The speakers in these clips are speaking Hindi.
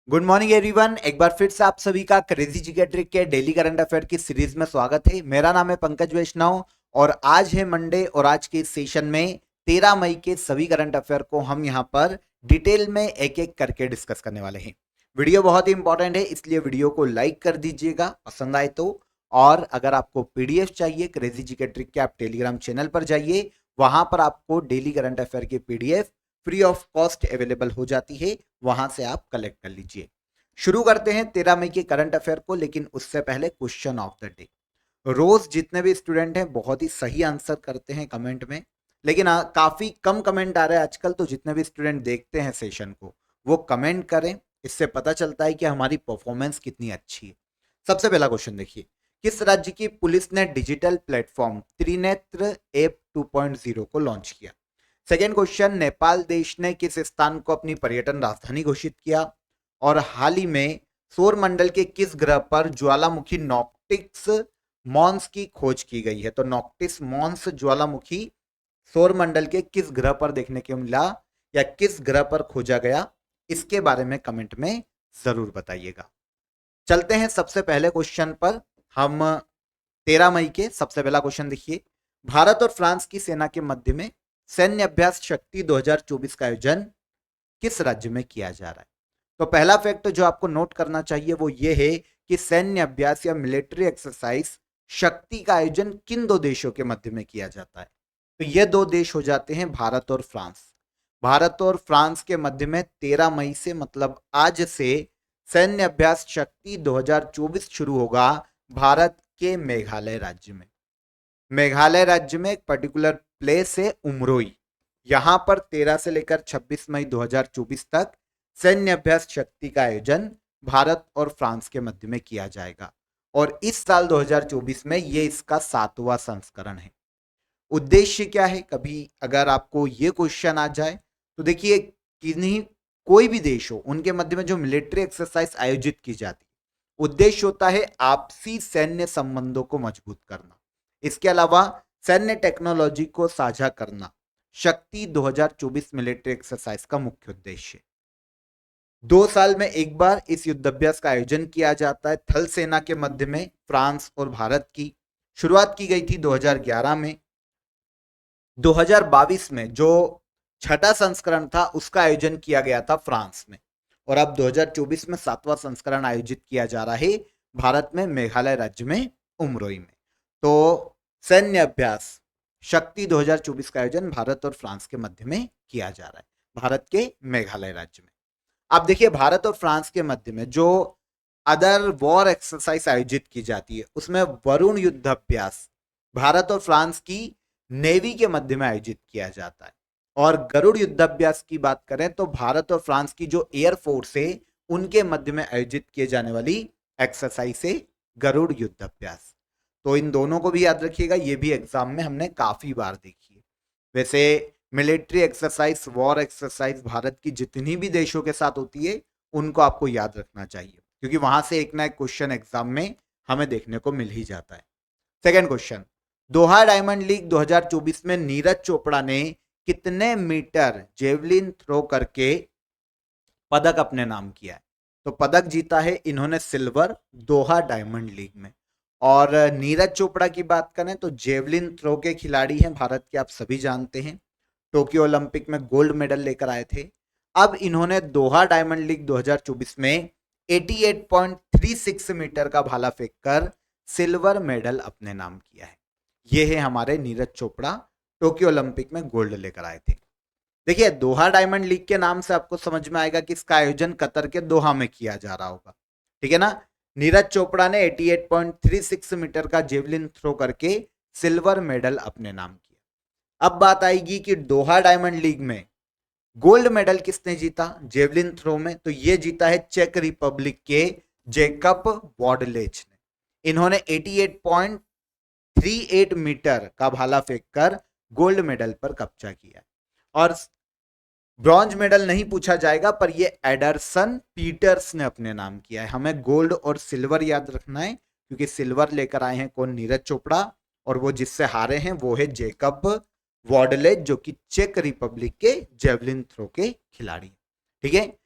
Good morning everyone. एक बार फिर से आप सभी का क्रेजी जीके ट्रिक के डेली करंट अफेयर की सीरीज में स्वागत है। मेरा नाम है पंकज वैष्णव और आज है मंडे और आज के इस सेशन में 13 मई के सभी करंट अफेयर को हम यहां पर डिटेल में एक एक करके डिस्कस करने वाले हैं। वीडियो बहुत ही इंपॉर्टेंट है, इसलिए वीडियो को लाइक कर दीजिएगा पसंद आए तो। और अगर आपको पीडीएफ चाहिए क्रेजी जीके ट्रिक के, आप टेलीग्राम चैनल पर जाइए, वहां पर आपको डेली करंट अफेयर की PDF free of cost available हो जाती है, वहां से आप कलेक्ट कर लीजिए। शुरू करते हैं 13 मई के करंट अफेयर को, लेकिन उससे पहले क्वेश्चन ऑफ द डे। रोज जितने भी स्टूडेंट हैं बहुत ही सही आंसर करते हैं कमेंट में, लेकिन काफी कम कमेंट आ रहे हैं आजकल। तो जितने भी स्टूडेंट देखते हैं सेशन को वो कमेंट करें, इससे पता चलता है कि हमारी परफॉर्मेंस कितनी अच्छी है। सबसे पहला क्वेश्चन देखिए, किस राज्य की पुलिस ने डिजिटल प्लेटफॉर्म त्रिनेत्र ऐप 2.0 को लॉन्च किया? सेकेंड क्वेश्चन, नेपाल देश ने किस स्थान को अपनी पर्यटन राजधानी घोषित किया? और हाल ही में सौर मंडल के किस ग्रह पर ज्वालामुखी नॉक्टिक्स मॉन्स की खोज की गई है? तो नॉक्टिस मॉन्स ज्वालामुखी सौर मंडल के किस ग्रह पर देखने को मिला या किस ग्रह पर खोजा गया, इसके बारे में कमेंट में जरूर बताइएगा। चलते हैं सबसे पहले क्वेश्चन पर। हम 13 मई के सबसे पहला क्वेश्चन देखिए, भारत और फ्रांस की सेना के मध्य में सैन्य अभ्यास शक्ति 2024 का आयोजन किस राज्य में किया जा रहा है? तो पहला फैक्ट जो आपको नोट करना चाहिए वो ये है कि सैन्य अभ्यास या मिलिट्री एक्सरसाइज शक्ति का आयोजन किन दो देशों के मध्य में किया जाता है? तो ये दो देश हो जाते हैं भारत और फ्रांस। भारत और फ्रांस के मध्य में 13 मई से मतलब आज से सैन्य अभ्यास शक्ति 2024 शुरू होगा भारत के मेघालय राज्य में। मेघालय राज्य में एक पर्टिकुलर प्लेस है उमरोई, यहां पर 13 से लेकर 26 मई 2024 तक सैन्य अभ्यास शक्ति का आयोजन भारत और फ्रांस के मध्य में किया जाएगा और इस साल 2024 में ये इसका 7वां संस्करण है। उद्देश्य क्या है? कभी अगर आपको ये क्वेश्चन आ जाए तो देखिए, किन्हीं कोई भी देश हो उनके मध्य में जो मिलिट्री एक्सरसाइज आयोजित की जाती है, उद्देश्य होता है आपसी सैन्य संबंधों को मजबूत करना। इसके अलावा सैन्य टेक्नोलॉजी को साझा करना शक्ति 2024 मिलिट्री एक्सरसाइज का मुख्य उद्देश्य है। 2 साल में एक बार इस युद्धाभ्यास का आयोजन किया जाता है थल सेना के मध्य में फ्रांस और भारत की। शुरुआत की गई थी 2011 में। 2022 में जो छठा संस्करण था उसका आयोजन किया गया था फ्रांस में, और अब 2024 में 7वां संस्करण आयोजित किया जा रहा है भारत में मेघालय राज्य में उमरोई में। तो सैन्य अभ्यास शक्ति 2024 का आयोजन भारत और फ्रांस के मध्य में किया जा रहा है, भारत के मेघालय राज्य में। आप देखिए, भारत और फ्रांस के मध्य में जो अदर वॉर एक्सरसाइज आयोजित की जाती है उसमें वरुण युद्ध अभ्यास भारत और फ्रांस की नेवी के मध्य में आयोजित किया जाता है। और गरुड़ युद्धाभ्यास की बात करें तो भारत और फ्रांस की जो एयरफोर्स है उनके मध्य में आयोजित किए जाने वाली एक्सरसाइज है गरुड़ युद्धाभ्यास। तो इन दोनों को भी याद रखिएगा, ये भी एग्जाम में हमने काफी बार देखी है। वैसे military exercise, war exercise Bharat की जितनी भी देशों के साथ होती है उनको आपको याद रखना चाहिए, क्योंकि वहां से एक ना एक क्वेश्चन एग्जाम में हमें देखने को मिल ही जाता है। सेकेंड क्वेश्चन, दोहा डायमंड लीग 2024 में नीरज चोपड़ा ने कितने मीटर जेवलिन थ्रो करके पदक अपने नाम किया है? तो पदक जीता है इन्होंने सिल्वर दोहा डायमंड लीग में। और नीरज चोपड़ा की बात करें तो जेवलिन थ्रो के खिलाड़ी हैं भारत के, आप सभी जानते हैं, टोक्यो ओलंपिक में गोल्ड मेडल लेकर आए थे। अब इन्होंने दोहा डायमंड लीग 2024 में 88.36 मीटर का भाला फेंककर सिल्वर मेडल अपने नाम किया है। ये है हमारे नीरज चोपड़ा, टोक्यो ओलंपिक में गोल्ड लेकर आए थे। देखिए, दोहा डायमंड लीग के नाम से आपको समझ में आएगा कि इसका आयोजन कतर के दोहा में किया जा रहा होगा, ठीक है ना। नीरज चोपड़ा ने 88.36 मीटर का जेवलिन थ्रो करके सिल्वर मेडल अपने नाम किया। अब बात आएगी कि दोहा डायमंड लीग में गोल्ड मेडल किसने जीता जेवलिन थ्रो में? तो यह जीता है चेक रिपब्लिक के जेकब वॉडलेच ने। इन्होंने 88.38 मीटर का भाला फेंककर गोल्ड मेडल पर कब्जा किया। और ब्रॉन्ज मेडल नहीं पूछा जाएगा, पर ये एडरसन पीटर्स ने अपने नाम किया है। हमें गोल्ड और सिल्वर याद रखना है, क्योंकि सिल्वर लेकर आए हैं कौन? नीरज चोपड़ा, और वो जिससे हारे हैं वो है जेकब वॉडलेज, जो कि चेक रिपब्लिक के जेवलिन थ्रो के खिलाड़ी, ठीक है।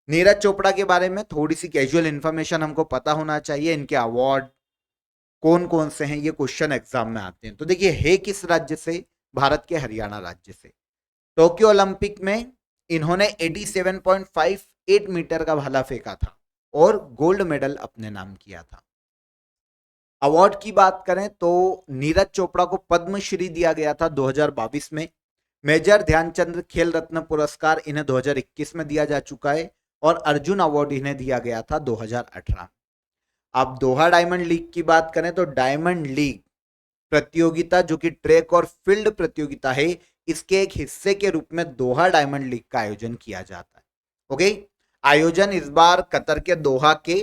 नीरज चोपड़ा के बारे में थोड़ी सी कैजुअल इंफॉर्मेशन हमको पता होना चाहिए, इनके अवार्ड कौन कौन से हैं, ये क्वेश्चन एग्जाम में आते हैं। तो देखिए, है किस राज्य से? भारत के हरियाणा राज्य से। टोक्यो ओलंपिक में इन्होंने 87.58 मीटर का भाला फेंका था और गोल्ड मेडल अपने नाम किया था। अवार्ड की बात करें तो नीरज चोपड़ा को पद्मश्री दिया गया था 2022 में। मेजर ध्यानचंद खेल रत्न पुरस्कार इन्हें 2021 में दिया जा चुका है और अर्जुन अवार्ड इन्हें दिया गया था 2018। अब दोहा डायमंड लीग की बात करें तो डायमंड लीग प्रतियोगिता जो कि ट्रैक और फील्ड प्रतियोगिता है, इसके एक हिस्से के रूप में दोहा डायमंड लीग का आयोजन किया जाता है। ओके, आयोजन इस बार कतर के दोहा के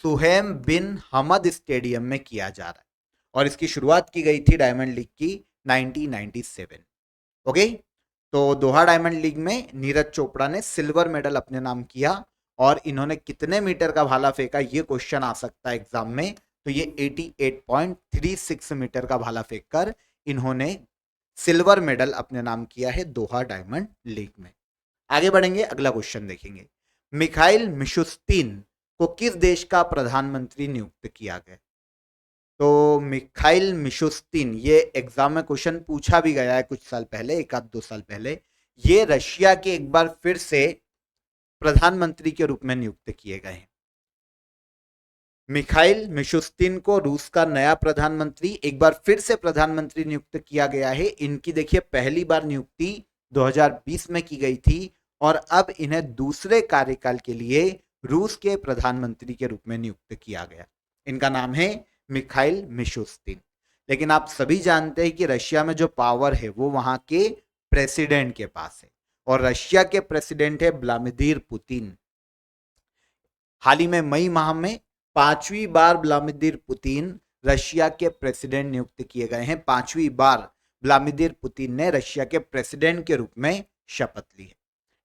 सुहेम बिन हमद स्टेडियम में किया जा रहा है और इसकी शुरुआत की गई थी डायमंड लीग की 1997। ओके, तो दोहा डायमंड लीग में नीरज चोपड़ा ने सिल्वर मेडल अपने नाम किया और इन्होंने कितने मीटर का भाला फेंका, ये क्वेश्चन आ सकता है एग्जाम में। तो ये 88.36 मीटर का भाला फेंककर इन्होंने सिल्वर मेडल अपने नाम किया है दोहा डायमंड लीग में। आगे बढ़ेंगे, अगला क्वेश्चन देखेंगे। मिखाइल मिशुस्तिन को किस देश का प्रधानमंत्री नियुक्त किया गया? तो मिखाइल मिशुस्तिन, ये एग्जाम में क्वेश्चन पूछा भी गया है कुछ साल पहले, एक आध 2 साल पहले। ये रशिया के एक बार फिर से प्रधानमंत्री के रूप में नियुक्त किए गए हैं। मिखाइल मिशुस्तिन को रूस का नया प्रधानमंत्री एक बार फिर से प्रधानमंत्री नियुक्त किया गया है। इनकी देखिए पहली बार नियुक्ति 2020 में की गई थी और अब इन्हें दूसरे कार्यकाल के लिए रूस के प्रधानमंत्री के रूप में नियुक्त किया गया। इनका नाम है मिखाइल मिशुस्तिन। लेकिन आप सभी जानते हैं कि रशिया में जो पावर है वो वहां के प्रेसिडेंट के पास है और रशिया के प्रेसिडेंट है व्लादिमीर पुतिन। हाल ही में मई माह में 5वीं बार व्लादिमीर पुतिन रशिया के प्रेसिडेंट नियुक्त किए गए हैं। 5वीं बार व्लादिमीर पुतिन ने रशिया के प्रेसिडेंट के रूप में शपथ ली है।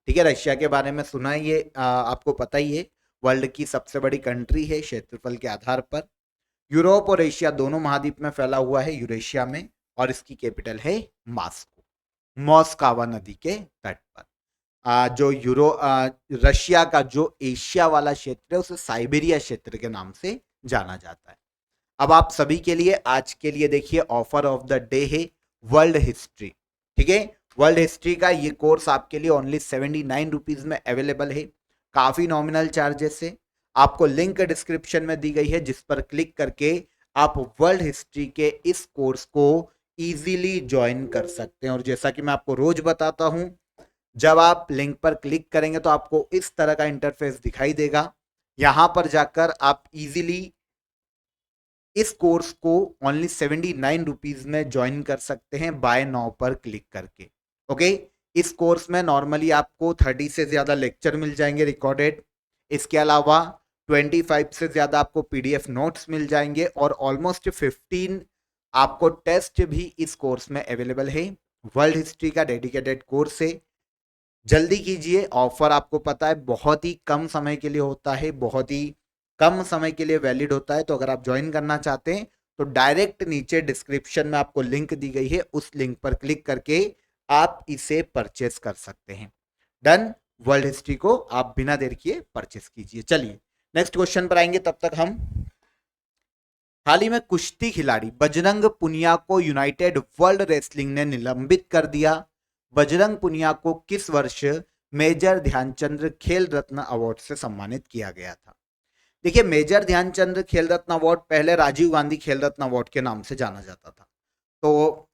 ठीक है, रशिया के बारे में सुना है, ये आपको पता ही है, वर्ल्ड की सबसे बड़ी कंट्री है क्षेत्रफल के आधार पर। यूरोप और एशिया दोनों महाद्वीप में फैला हुआ है, यूरेशिया में, और इसकी कैपिटल है मॉस्को, मॉस्कावा नदी के तट पर। रशिया का जो एशिया वाला क्षेत्र है उसे साइबेरिया क्षेत्र के नाम से जाना जाता है। अब आप सभी के लिए आज के लिए देखिए ऑफर ऑफ द डे है वर्ल्ड हिस्ट्री। ठीक है, वर्ल्ड हिस्ट्री का ये कोर्स आपके लिए ओनली 79 रुपीज में अवेलेबल है, काफी नॉमिनल चार्जेस है। आपको लिंक डिस्क्रिप्शन में दी गई है जिस पर क्लिक करके आप वर्ल्ड हिस्ट्री के इस कोर्स को इजीली ज्वाइन कर सकते हैं। और जैसा कि मैं आपको रोज बताता हूं, जब आप लिंक पर क्लिक करेंगे तो आपको इस तरह का इंटरफेस दिखाई देगा। यहां पर जाकर आप इजीली इस कोर्स को ओनली 79 रुपीज में ज्वाइन कर सकते हैं बाय नाउ पर क्लिक करके। ओके, इस कोर्स में नॉर्मली आपको 30 से ज्यादा लेक्चर मिल जाएंगे रिकॉर्डेड। इसके अलावा 25 से ज्यादा आपको पीडीएफ नोट्स मिल जाएंगे और ऑलमोस्ट 15 आपको टेस्ट भी इस कोर्स में अवेलेबल है। वर्ल्ड हिस्ट्री का डेडिकेटेड कोर्स है, जल्दी कीजिए। ऑफर आपको पता है बहुत ही कम समय के लिए होता है, बहुत ही कम समय के लिए वैलिड होता है। तो अगर आप ज्वाइन करना चाहते हैं तो डायरेक्ट नीचे डिस्क्रिप्शन में आपको लिंक दी गई है, उस लिंक पर क्लिक करके आप इसे परचेस कर सकते हैं। डन, वर्ल्ड हिस्ट्री को आप बिना देर किए परचेस कीजिए। चलिए नेक्स्ट क्वेश्चन पर आएंगे, तब तक हम हाल ही में कुश्ती खिलाड़ी बजरंग पुनिया को यूनाइटेड वर्ल्ड रेसलिंग ने निलंबित कर दिया। बजरंग पुनिया को किस वर्ष मेजर ध्यानचंद खेल रत्न अवार्ड से सम्मानित किया गया था? देखिए, मेजर ध्यानचंद खेल रत्न अवार्ड पहले राजीव गांधी खेल रत्न अवार्ड के नाम से जाना जाता था, तो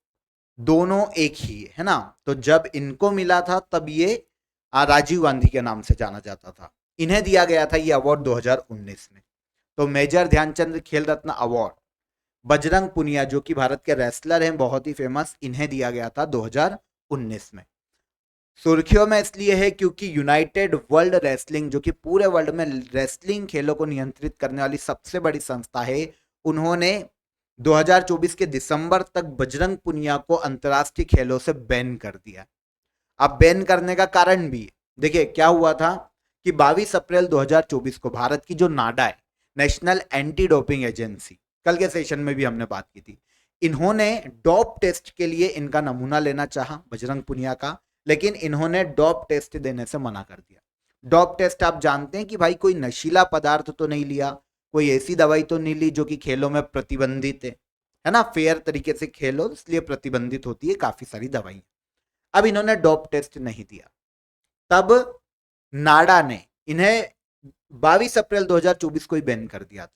दोनों एक ही है ना। तो जब इनको मिला था तब ये राजीव गांधी के नाम से जाना जाता था। इन्हें दिया गया था ये अवार्ड 2019 में। तो मेजर ध्यानचंद खेल रत्न अवार्ड बजरंग पुनिया जो कि भारत के रेसलर हैं, बहुत ही फेमस, इन्हें दिया गया था 2019 में। सुर्खियों में इसलिए है क्योंकि यूनाइटेड वर्ल्ड रेसलिंग जो कि पूरे वर्ल्ड में रेसलिंग खेलों को नियंत्रित करने वाली सबसे बड़ी संस्था है, उन्होंने 2024 के दिसंबर तक बजरंग पुनिया को अंतर्राष्ट्रीय खेलों से बैन कर दिया। अब बैन करने का कारण भी देखिए क्या हुआ था कि 22 अप्रैल 2024 को भारत की जो नाडा है, नेशनल एंटी डोपिंग एजेंसी, कल के सेशन में भी हमने बात की थी, इन्होंने डोप टेस्ट के लिए इनका नमूना लेना चाहा बजरंग पुनिया का, लेकिन इन्होंने डोप टेस्ट देने से मना कर दिया। डोप टेस्ट आप जानते हैं कि भाई कोई नशीला पदार्थ तो नहीं लिया, कोई ऐसी दवाई तो नहीं ली जो कि खेलों में प्रतिबंधित है ना, फेयर तरीके से खेलो इसलिए प्रतिबंधित होती है काफी सारी दवाई। अब इन्होंने डोप टेस्ट नहीं दिया, तब नाडा ने इन्हें 22 अप्रैल 2024 को ही बैन कर दिया था।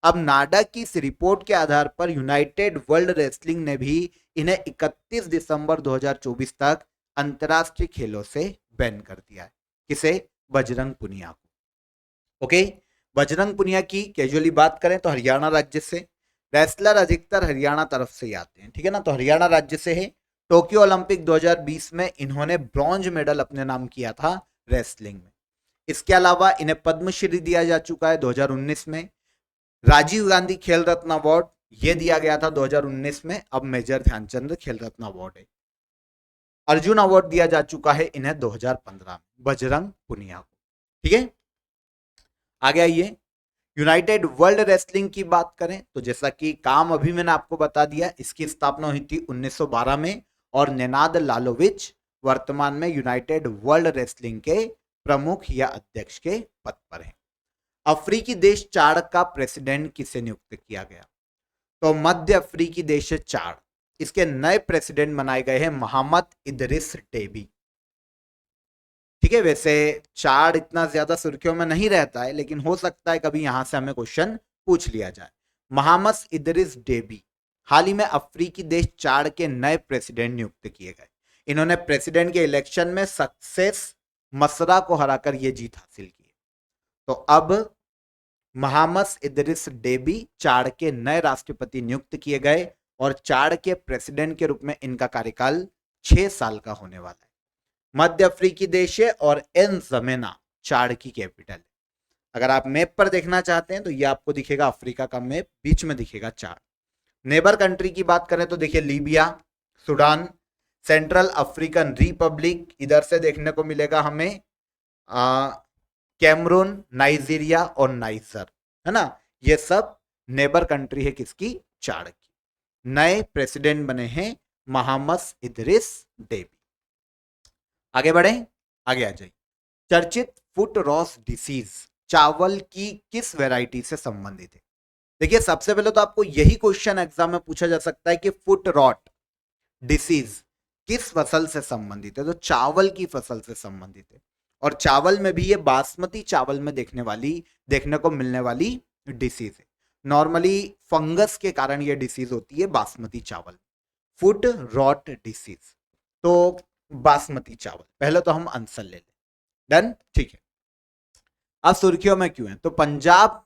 अब नाडा की इस रिपोर्ट के आधार पर यूनाइटेड वर्ल्ड रेसलिंग ने भी इन्हें 31 दिसंबर 2024 तक अंतरराष्ट्रीय खेलों से बैन कर दिया है। किसे? बजरंग पुनिया को। ओके, बजरंग पुनिया की कैजुअली बात करें तो हरियाणा राज्य से, रेसलर अधिकतर हरियाणा तरफ से ही आते हैं, ठीक है ना, तो हरियाणा राज्य से है। टोक्यो ओलंपिक 2020 में इन्होंने ब्रॉन्ज मेडल अपने नाम किया था रेसलिंग में। इसके अलावा इन्हें पद्मश्री दिया जा चुका है 2019 में। राजीव गांधी खेल रत्न अवार्ड ये दिया गया था 2019 में, अब मेजर ध्यानचंद खेल रत्न अवार्ड है। अर्जुन अवार्ड दिया जा चुका है इन्हें 2015 में, बजरंग पुनिया को, ठीक है। आगे आइए, यूनाइटेड वर्ल्ड रेसलिंग की बात करें तो जैसा कि काम अभी मैंने आपको बता दिया, इसकी स्थापना हुई थी 1912 में और नेनाद लालोविच वर्तमान में यूनाइटेड वर्ल्ड रेसलिंग के प्रमुख या अध्यक्ष के पद पर हैं। अफ्रीकी देश चाड का प्रेसिडेंट किसे नियुक्त किया गया? तो मध्य अफ्रीकी देश चाड, इसके नए प्रेसिडेंट बनाए गए हैं मोहम्मद इदरिस डेबी, ठीक है। वैसे चाड इतना ज्यादा सुर्खियों में नहीं रहता है, लेकिन हो सकता है कभी यहां से हमें क्वेश्चन पूछ लिया जाए। मोहम्मद इदरिस डेबी हाल ही में अफ्रीकी देश चाड के नए प्रेसिडेंट नियुक्त किए गए। इन्होंने प्रेसिडेंट के इलेक्शन में सक्सेस मसरा को हराकर यह जीत हासिल की। तो अब मोहम्मद इदरिस डेबी चाड के नए राष्ट्रपति नियुक्त किए गए और चाड के प्रेसिडेंट के रूप में इनका कार्यकाल 6 साल का होने वाला है। मध्य अफ्रीकी देश है और एन जमेना चाड की कैपिटल है। अगर आप मैप पर देखना चाहते हैं तो ये आपको दिखेगा अफ्रीका का मैप, बीच में दिखेगा चाड। नेबर कंट्री की बात करें तो देखिए Libya, Sudan, central African Republic, इधर से देखने को मिलेगा हमें कैमरून, नाइजीरिया और नाइजर, है ना, ये सब नेबर कंट्री है किसकी? चाड की। नए प्रेसिडेंट बने हैं मोहम्मद इदरिस डेबी। आगे बढ़े, आगे आ जाइए। चर्चित फुट रॉट डिसीज चावल की किस वैरायटी से संबंधित है? देखिए सबसे पहले तो आपको यही क्वेश्चन एग्जाम में पूछा जा सकता है कि फुट रॉट डिसीज किस फसल से संबंधित है, तो चावल की फसल से संबंधित है। और चावल में भी ये बासमती चावल में देखने को मिलने वाली डिसीज है। नॉर्मली फंगस के कारण ये डिसीज होती है बासमती चावल, फुट रॉट डिसीज। तो बासमती चावल, पहले तो हम आंसर ले लें, डन, ठीक है। अब सुर्खियों में क्यों है? तो पंजाब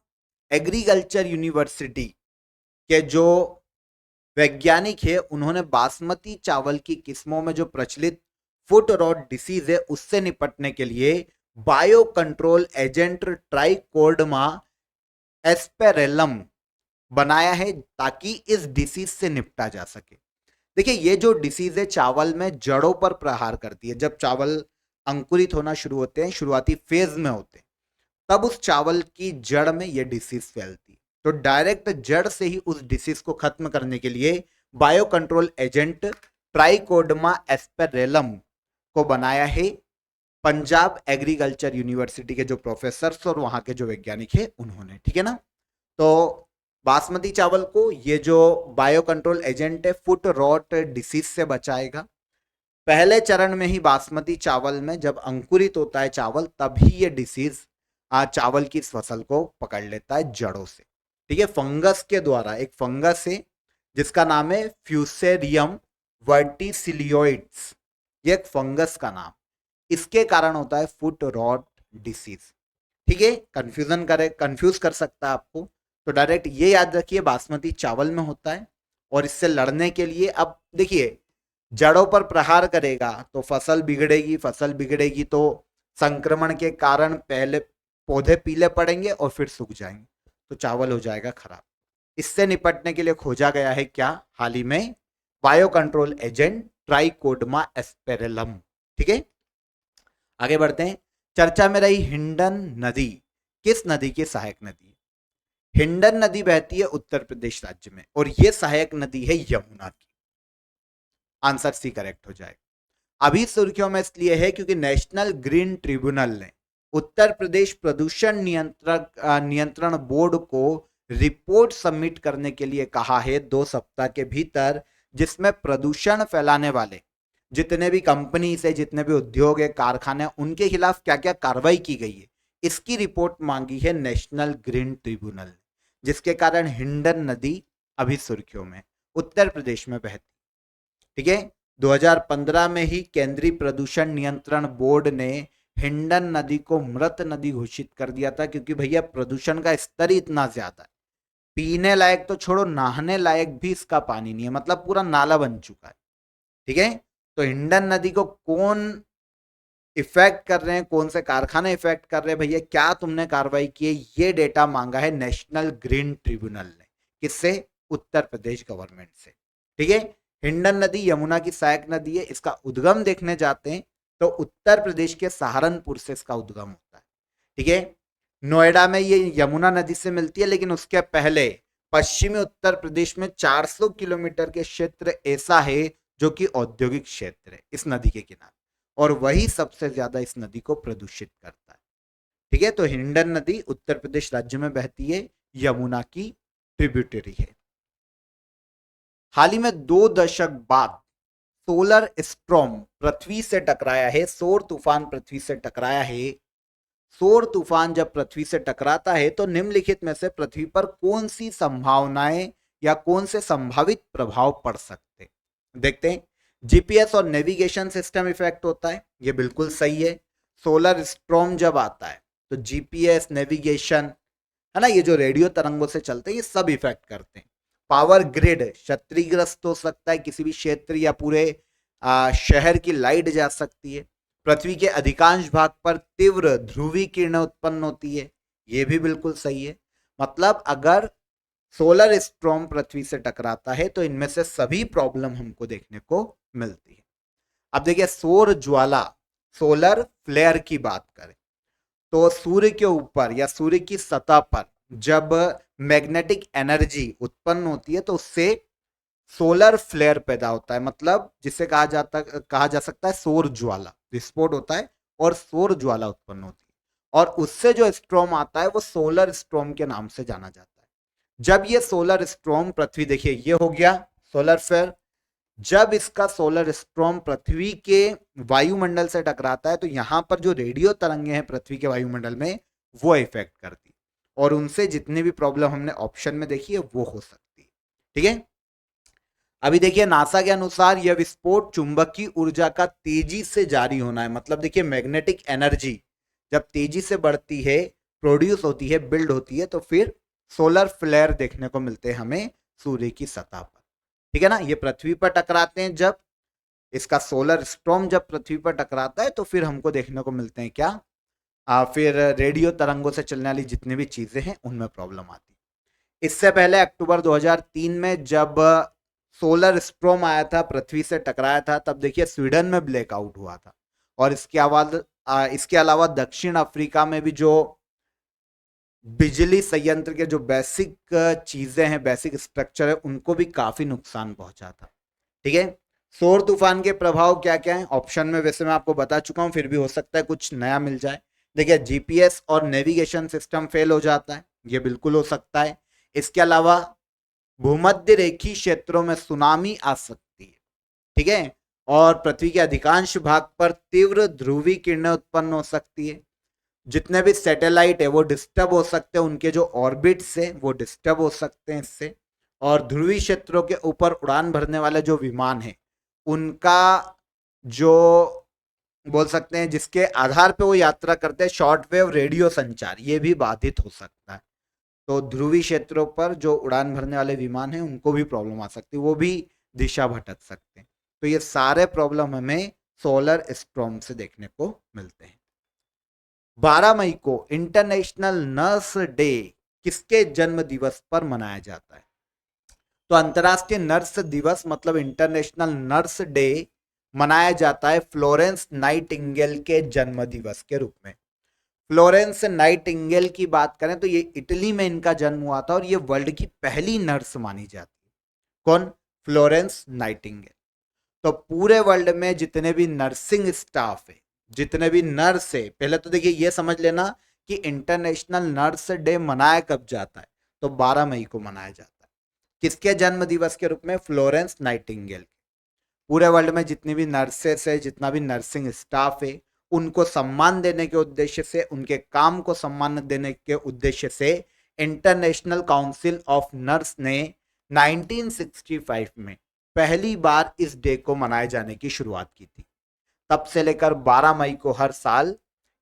एग्रीकल्चर यूनिवर्सिटी के जो वैज्ञानिक है उन्होंने बासमती चावल की किस्मों में जो प्रचलित फुट रॉट डिसीज है उससे निपटने के लिए बायो कंट्रोल एजेंट ट्राइकोडर्मा एस्पेरेलम बनाया है ताकि इस डिसीज से निपटा जा सके। देखिए ये जो डिसीज है चावल में जड़ों पर प्रहार करती है। जब चावल अंकुरित होना शुरू होते हैं, शुरुआती फेज में होते हैं, तब उस चावल की जड़ में ये डिसीज फैलती है। तो डायरेक्ट जड़ से ही उस डिसीज को खत्म करने के लिए बायो कंट्रोल एजेंट ट्राइकोडर्मा एस्पेरेलम को बनाया है पंजाब एग्रीकल्चर यूनिवर्सिटी के जो प्रोफेसर और वहां के जो वैज्ञानिक है उन्होंने, ठीक है ना। तो बासमती चावल को ये जो बायो कंट्रोल एजेंट है फुट रॉट डिसीज से बचाएगा। पहले चरण में ही बासमती चावल में जब अंकुरित होता है चावल, तभी ये डिसीज चावल की इस फसल को पकड़ लेता है जड़ों से, ठीक है। फंगस के द्वारा, एक फंगस है जिसका नाम है फ्यूसेरियम वर्टिसिलियोइड्स, ये एक फंगस का नाम, इसके कारण होता है फुट रॉट डिसीज, ठीक है। कंफ्यूज कर सकता है आपको, तो डायरेक्ट ये याद रखिए बासमती चावल में होता है। और इससे लड़ने के लिए अब देखिए जड़ों पर प्रहार करेगा तो फसल बिगड़ेगी तो संक्रमण के कारण पहले पौधे पीले पड़ेंगे और फिर सूख जाएंगे, तो चावल हो जाएगा खराब। इससे निपटने के लिए खोजा गया है क्या? हाल ही में बायो कंट्रोल एजेंट ट्राइकोडर्मा एस्पेरेलम, ठीक है। आगे बढ़ते हैं। चर्चा में रही हिंडन नदी किस नदी की सहायक नदी है? हिंडन नदी बहती है उत्तर प्रदेश राज्य में और यह सहायक नदी है यमुना की। आंसर सी करेक्ट हो जाएगा। अभी सुर्खियों में इसलिए है क्योंकि नेशनल ग्रीन ट्रिब्यूनल ने उत्तर प्रदेश प्रदूषण नियंत्रण बोर्ड को रिपोर्ट सबमिट करने के लिए कहा है 2 सप्ताह के भीतर, जिसमें प्रदूषण फैलाने वाले जितने भी कंपनी से, जितने भी उद्योग है, कारखाने, उनके खिलाफ क्या क्या कार्रवाई की गई है, इसकी रिपोर्ट मांगी है नेशनल ग्रीन ट्रिब्यूनल ने, जिसके कारण हिंडन नदी अभी सुर्खियों में, उत्तर प्रदेश में बहती। ठीक है, 2015 में ही केंद्रीय प्रदूषण नियंत्रण बोर्ड ने हिंडन नदी को मृत नदी घोषित कर दिया था, क्योंकि भैया प्रदूषण का स्तर ही इतना ज्यादा है, पीने लायक तो छोड़ो, नहाने लायक भी इसका पानी नहीं है, मतलब पूरा नाला बन चुका है। ठीक है, तो हिंडन नदी को कौन इफेक्ट कर रहे हैं, कौन से कारखाने इफेक्ट कर रहे हैं, भैया क्या तुमने कार्रवाई की है, ये डेटा मांगा है नेशनल ग्रीन ट्रिब्यूनल ने। किससे? उत्तर प्रदेश गवर्नमेंट से। ठीक है, हिंडन नदी यमुना की सहायक नदी है, इसका उद्गम देखने जाते हैं तो उत्तर प्रदेश के सहारनपुर से इसका उद्गम होता है। ठीक है, नोएडा में ये यमुना नदी से मिलती है, लेकिन उसके पहले पश्चिमी उत्तर प्रदेश में 400 किलोमीटर के क्षेत्र ऐसा है जो कि औद्योगिक क्षेत्र है इस नदी के किनारे, और वही सबसे ज्यादा इस नदी को प्रदूषित करता है। ठीक है, तो हिंडन नदी उत्तर प्रदेश राज्य में बहती है, यमुना की ट्रिब्यूटरी है। हाल ही में 2 दशक बाद सोलर स्टॉर्म पृथ्वी से टकराया है, सौर तूफान पृथ्वी से टकराया है। सौर तूफान जब पृथ्वी से टकराता है तो निम्नलिखित में से पृथ्वी पर कौन सी संभावनाएं या कौन से संभावित प्रभाव पड़ सकते, देखते हैं। जीपीएस और नेविगेशन सिस्टम इफेक्ट होता है, ये बिल्कुल सही है। सोलर स्टॉर्म जब आता है तो जीपीएस, नेविगेशन, है ना, ये जो रेडियो तरंगों से चलते हैं, ये सब इफेक्ट करते हैं। पावर ग्रिड क्षतिग्रस्त हो सकता है, किसी भी क्षेत्र या पूरे शहर की लाइट जा सकती है। पृथ्वी के अधिकांश भाग पर तीव्र ध्रुवीय किरणें उत्पन्न होती है, ये भी बिल्कुल सही है। मतलब अगर सोलर स्टॉर्म पृथ्वी से टकराता है तो इनमें से सभी प्रॉब्लम हमको देखने को मिलती है। अब देखिए, सौर ज्वाला, सोलर फ्लेयर की बात करें तो सूर्य के ऊपर या सूर्य की सतह पर जब मैग्नेटिक एनर्जी उत्पन्न होती है तो उससे सोलर फ्लेयर पैदा होता है, मतलब जिसे कहा जा सकता है सौर ज्वाला, विस्फोट होता है और सौर ज्वाला उत्पन्न होती है, और उससे जो स्टॉर्म आता है वो सोलर स्टॉर्म के नाम से जाना जाता है। जब ये सोलर स्टॉर्म पृथ्वी, देखिए ये हो गया सोलर फ्लेयर, जब इसका सोलर स्टॉर्म पृथ्वी के वायुमंडल से टकराता है तो यहां पर जो रेडियो तरंगे हैं पृथ्वी के वायुमंडल में, वो इफेक्ट करती है, और उनसे जितनी भी प्रॉब्लम हमने ऑप्शन में देखी है वो हो सकती है। ठीक है, अभी देखिए नासा के अनुसार यह विस्फोट चुंबकीय ऊर्जा का तेजी से जारी होना है, मतलब देखिए मैग्नेटिक एनर्जी जब तेजी से बढ़ती है, प्रोड्यूस होती है, बिल्ड होती है, तो फिर सोलर फ्लेयर देखने को मिलते हैं हमें सूर्य की सतह पर। ठीक है ना, ये पृथ्वी पर टकराते हैं, जब इसका सोलर स्टॉर्म जब पृथ्वी पर टकराता है तो फिर हमको देखने को मिलते हैं क्या, फिर रेडियो तरंगों से चलने वाली जितनी भी चीजें हैं उनमें प्रॉब्लम आती है। इससे पहले अक्टूबर 2003 में जब सोलर स्टॉर्म आया था, पृथ्वी से टकराया था, तब देखिए स्वीडन में ब्लैकआउट हुआ था, और इसके अलावा दक्षिण अफ्रीका में भी जो बिजली संयंत्र के जो बेसिक चीजें हैं, बेसिक स्ट्रक्चर है, उनको भी काफी नुकसान पहुंचा था। ठीक है, सौर तूफान के प्रभाव क्या क्या है, ऑप्शन में वैसे मैं आपको बता चुका हूं, फिर भी हो सकता है कुछ नया मिल जाए। देखिए, जीपीएस और नेविगेशन सिस्टम फेल हो जाता है, ये बिल्कुल हो सकता है। इसके अलावा भूमध्य रेखीय क्षेत्रों में सुनामी आ सकती है। ठीक है, और पृथ्वी के अधिकांश भाग पर तीव्र ध्रुवीय किरणें उत्पन्न हो सकती है। जितने भी सैटेलाइट है वो डिस्टर्ब हो सकते हैं, उनके जो ऑर्बिट्स है वो डिस्टर्ब हो सकते हैं इससे, और ध्रुवीय क्षेत्रों के ऊपर उड़ान भरने वाले जो विमान है उनका जो बोल सकते हैं जिसके आधार पे वो यात्रा करते हैं, शॉर्टवेव रेडियो संचार, ये भी बाधित हो सकता है। तो ध्रुवीय क्षेत्रों पर जो उड़ान भरने वाले विमान हैं उनको भी प्रॉब्लम आ सकती है, वो भी दिशा भटक सकते हैं। तो ये सारे प्रॉब्लम हमें सोलर स्टॉर्म से देखने को मिलते हैं। 12 मई को इंटरनेशनल नर्स डे किसके जन्म दिवस पर मनाया जाता है? तो अंतरराष्ट्रीय नर्स दिवस मतलब इंटरनेशनल नर्स डे मनाया जाता है फ्लोरेंस नाइटिंगेल के जन्म दिवस के रूप में। फ्लोरेंस नाइटिंगेल की बात करें तो ये इटली में इनका जन्म हुआ था, और ये वर्ल्ड की पहली नर्स मानी जाती है। कौन? Florence Nightingale. तो पूरे वर्ल्ड में जितने भी नर्सिंग स्टाफ है, जितने भी नर्स है, पहले तो देखिए ये समझ लेना कि इंटरनेशनल नर्स डे मनाया कब जाता है, तो 12 मई को मनाया जाता है। किसके जन्म दिवस के रूप में? Florence Nightingale. पूरे वर्ल्ड में जितनी भी नर्सेस है, जितना भी नर्सिंग स्टाफ है, उनको सम्मान देने के उद्देश्य से, उनके काम को सम्मान देने के उद्देश्य से इंटरनेशनल काउंसिल ऑफ नर्स ने 1965 में पहली बार इस डे को मनाए जाने की शुरुआत की थी। तब से लेकर 12 मई को हर साल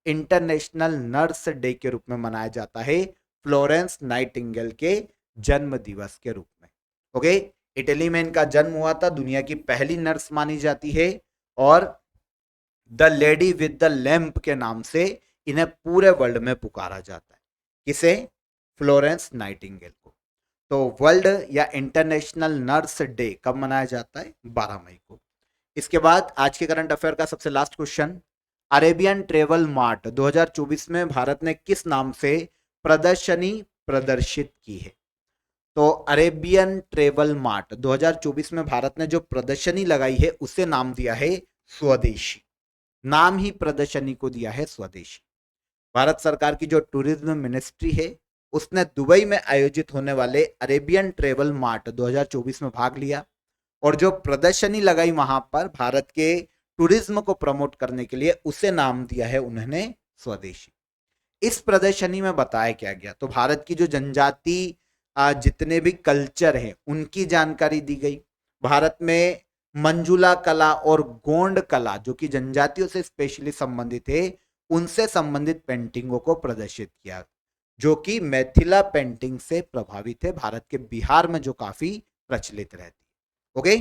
इंटरनेशनल नर्स डे के रूप में मनाया जाता है, फ्लोरेंस नाइटिंगेल के जन्म दिवस के रूप में। ओके, इटली में इनका जन्म हुआ था, दुनिया की पहली नर्स मानी जाती है और the lady with the lamp के नाम से इन्हें पूरे वर्ल्ड में पुकारा जाता है। किसे? फ्लोरेंस नाइटिंगेल को। तो वर्ल्ड या इंटरनेशनल नर्स डे कब मनाया जाता है? 12 मई को। इसके बाद आज के करंट अफेयर का सबसे last question, Arabian travel mart 2024 में भारत ने किस नाम से प्रदर्शनी प्रदर्शित की है? तो अरेबियन ट्रेवल मार्ट 2024 में भारत ने जो प्रदर्शनी लगाई है उसे नाम दिया है स्वदेशी। नाम ही प्रदर्शनी को दिया है स्वदेशी। भारत सरकार की जो टूरिज्म मिनिस्ट्री है उसने दुबई में आयोजित होने वाले अरेबियन ट्रेवल मार्ट 2024 में भाग लिया और जो प्रदर्शनी लगाई वहां पर भारत के टूरिज्म को प्रमोट करने के लिए उसे नाम दिया है उन्होंने स्वदेशी। इस प्रदर्शनी में बताया क्या गया? तो भारत की जो जनजाति जितने भी कल्चर हैं उनकी जानकारी दी गई। भारत में मंजुला कला और गोंड कला जो कि जनजातियों से स्पेशली संबंधित है, उनसे संबंधित पेंटिंगों को प्रदर्शित किया, जो कि मैथिला पेंटिंग से प्रभावित है, भारत के बिहार में जो काफी प्रचलित रहती है। ओके,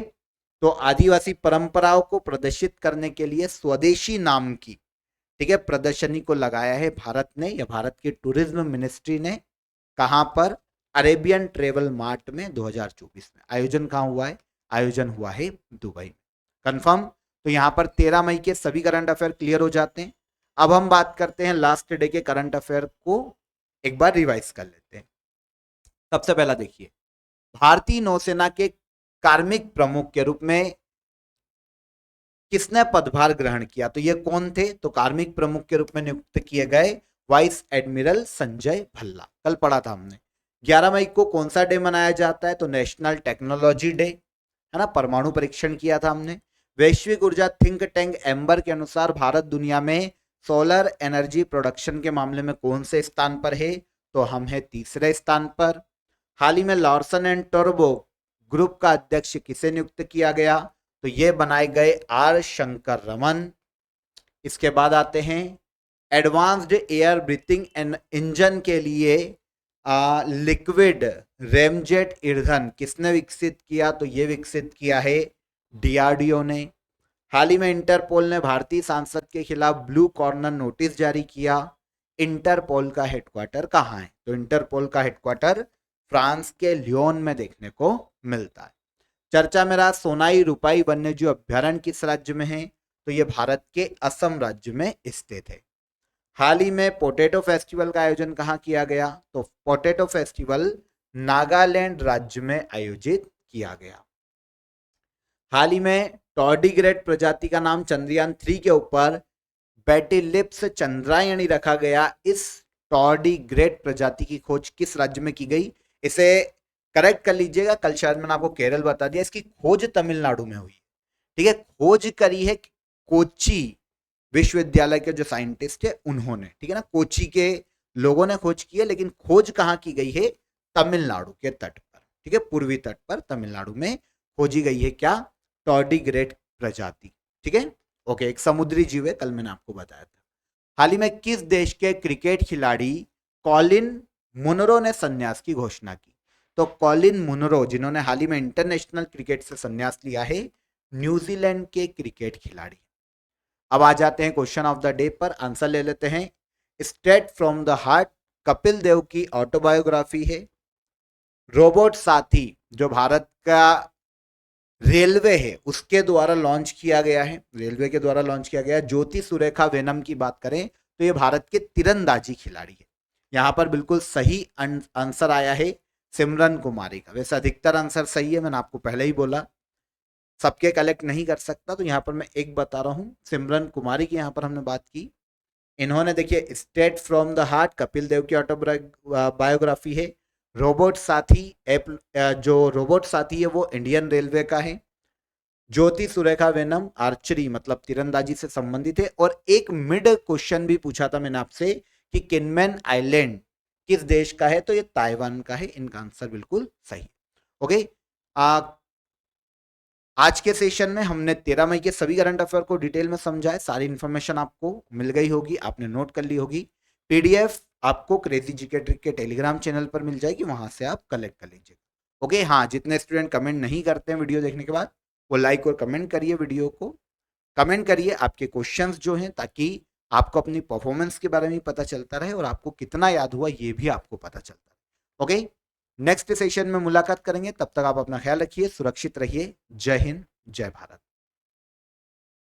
तो आदिवासी परंपराओं को प्रदर्शित करने के लिए स्वदेशी नाम की, ठीक है, प्रदर्शनी को लगाया है भारत ने या भारत की टूरिज्म मिनिस्ट्री ने। कहां पर? अरेबियन ट्रेवल मार्ट में 2024 में। आयोजन कहां हुआ है? आयोजन हुआ है दुबई में। कंफर्म? तो यहां पर 13 मई के सभी करंट अफेयर क्लियर हो जाते हैं। अब हम बात करते हैं लास्ट डे के करंट अफेयर को एक बार रिवाइज कर लेते हैं। सबसे पहला देखिए, भारतीय नौसेना के कार्मिक प्रमुख के रूप में किसने पदभार ग्रहण किया? तो ये कौन थे? तो कार्मिक प्रमुख के रूप में नियुक्त किए गए वाइस एडमिरल संजय भल्ला। कल पढ़ा था हमने। 11 मई को कौन सा डे मनाया जाता है? तो नेशनल टेक्नोलॉजी डे, है ना, परमाणु परीक्षण किया था हमने। वैश्विक ऊर्जा थिंक टैंक एम्बर के अनुसार भारत दुनिया में सोलर एनर्जी प्रोडक्शन के मामले में कौन से स्थान पर है? तो हम है तीसरे स्थान पर। हाल ही में लॉर्सन एंड टर्बो ग्रुप का अध्यक्ष किसे नियुक्त किया गया? तो ये बनाए गए आर शंकर रमन। इसके बाद आते हैं एडवांस्ड एयर ब्रीथिंग इंजन के लिए लिक्विड रेमजेट ईंधन किसने विकसित किया? तो ये विकसित किया है डीआरडीओ ने। हाल ही में इंटरपोल ने भारतीय सांसद के खिलाफ ब्लू कॉर्नर नोटिस जारी किया। इंटरपोल का हेडक्वार्टर कहाँ है? तो इंटरपोल का हेडक्वार्टर फ्रांस के लियोन में देखने को मिलता है। चर्चा में रहा सोनाई रूपाई वन्यजीव अभ्यारण्य किस राज्य में है? तो ये भारत के असम राज्य में स्थित है। हाल ही में पोटैटो फेस्टिवल का आयोजन कहाँ किया गया? तो पोटैटो फेस्टिवल नागालैंड राज्य में आयोजित किया गया। हाल ही में टॉर्डिग्रेड प्रजाति का नाम चंद्रयान 3 के ऊपर बैटिलिप्स चंद्रायणी रखा गया। इस टॉर्डिग्रेड प्रजाति की खोज किस राज्य में की गई? इसे करेक्ट कर लीजिएगा, कल शायद मैंने आपको केरल बता दिया, इसकी खोज तमिलनाडु में हुई। ठीक है, खोज करी है कोच्चि विश्वविद्यालय के जो साइंटिस्ट है उन्होंने, ठीक है ना, कोच्चि के लोगों ने खोज की है, लेकिन खोज कहाँ की गई है? तमिलनाडु के तट पर, ठीक है, पूर्वी तट पर तमिलनाडु में खोजी गई है क्या? टॉर्डिग्रेड प्रजाति, ठीक है। ओके, एक समुद्री जीव है, कल मैंने आपको बताया था। हाल ही में किस देश के क्रिकेट खिलाड़ी कॉलिन मुनरो ने संन्यास की घोषणा की? तो कॉलिन मुनरो, जिन्होंने हाल ही में इंटरनेशनल क्रिकेट से संन्यास लिया है, न्यूजीलैंड के क्रिकेट खिलाड़ी। अब आ जाते हैं क्वेश्चन ऑफ द डे पर, आंसर ले लेते हैं। Straight from the heart Kapil Dev की ऑटोबायोग्राफी है। रोबोट साथी जो भारत का रेलवे है उसके द्वारा लॉन्च किया गया है, रेलवे के द्वारा लॉन्च किया गया है। ज्योति सुरेखा वेनम की बात करें तो ये भारत के तीरंदाजी खिलाड़ी है। यहां पर बिल्कुल सही आंसर आया है सिमरन कुमारी का। वैसे अधिकतर आंसर सही है, मैंने आपको पहले ही बोला। सबके कलेक्ट नहीं कर सकता, तो यहाँ पर मैं एक बता रहा हूँ। सिमरन कुमारी की यहाँ पर हमने बात की, इन्होंने देखिए straight from the heart Kapil Dev की ऑटोबायोग्राफी है। रोबोट साथी ऐप, जो रोबोट साथी है वो इंडियन रेलवे का है। ज्योति सुरेखा वेनम आर्चरी मतलब तीरंदाजी से संबंधित है। और एक मिड क्वेश्चन भी पूछा था मैंने आपसे कि किनमैन आइलैंड किस देश का है, तो ये ताइवान का है। इनका आंसर बिल्कुल सही। ओके, आज के सेशन में हमने 13 मई के सभी करंट अफेयर को डिटेल में समझा है। सारी इन्फॉर्मेशन आपको मिल गई होगी, आपने नोट कर ली होगी। पीडीएफ आपको क्रेजी जीके ट्रिक के टेलीग्राम चैनल पर मिल जाएगी, वहां से आप कलेक्ट कर लीजिएगा। ओके, हाँ, जितने स्टूडेंट कमेंट नहीं करते हैं वीडियो देखने के बाद, वो लाइक और कमेंट करिए, वीडियो को कमेंट करिए आपके क्वेश्चंस जो हैं, ताकि आपको अपनी परफॉर्मेंस के बारे में पता चलता रहे और आपको कितना याद हुआ ये भी आपको पता चलता रहे। ओके, नेक्स्ट सेशन में मुलाकात करेंगे, तब तक आप अपना ख्याल रखिए, सुरक्षित रहिए। जय हिंद, जय भारत।